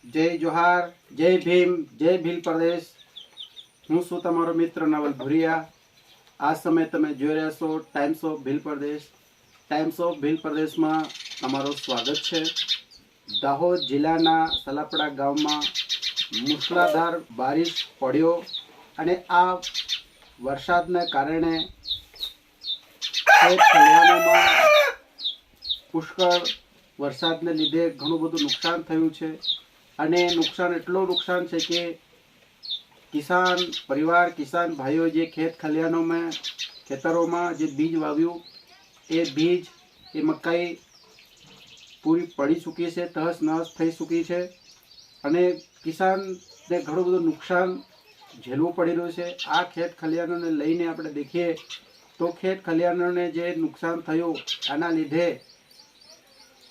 जय जोहार, जय भीम, जय भील प्रदेश। हूँ छूं तमारो मित्र नवल भुरिया। आ समय तमे जोई रह्या छो times of Bhil Pradesh. Times of Bhil Pradesh में तमारो स्वागत है। दाहोद जिल्लाना सलापड़ा गाँव में मूसलाधार बारिश पड्यो अने आ वरसादने कारणे खेत खलिहानोमां पुष्कळ वरसादने लीधे घणुं बधुं नुकसान थयुं छे। अने नुकसान एटલું नुकसान है कि किसान परिवार किसान भाईओ जे खेत खलिहानों में खेतरों में जे बीज वाव्યું ए बीज ए मकाई पूरी पड़ी चूकी है, तहस नहस थई चूकी है। अने किसान ने घणुं बधुं नुकसान झेलवुं पड़ी रह्युं छे। आ खेत खलिहानोने लईने आपणे देखीए तो खेत खलिहानोने जे नुकसान थयुं आना लीधे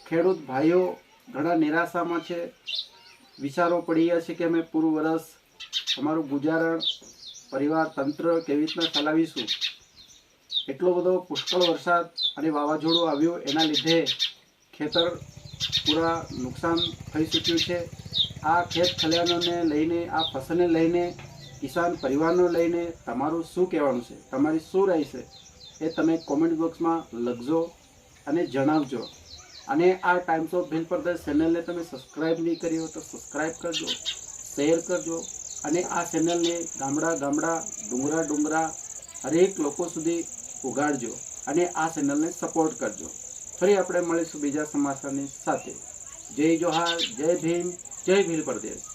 खेडूत भाईओ घणा निराशामां छे। विचारो पड़ी गया है कि अमे पूरुं वरस अमारुं गुजारण परिवार तंत्र केवी रीतना चलावीशुं। एटलो बधो पुष्कळ वरसाद अने वावाझोडुं आव्युं एना लीधे खेतर पूरा नुकसान थई चूक्युं छे। आ खेत खलिहानोने लईने आ फसलने लईने किसान परिवारने लईने तमारुं शुं कहेवानुं छे, तमारी शुं राय छे ए तमे कॉमेंट बॉक्स में लखजो अने जणावजो। अने आ times of Bhil Pradesh channel ने तमे सब्सक्राइब नहीं करी हो तो सब्सक्राइब करजो, शेर करजो अने आ चेनल ने गामड़ा गामड़ा डूंगरा डूंगरा हरेक लोको सुधी उगाड़जो अने आ चेनल ने सपोर्ट करजो। फरी आपणे मळीशुं बीजा समाचारनी साथे। जय जोहार, जय भीम, जय भील प्रदेश।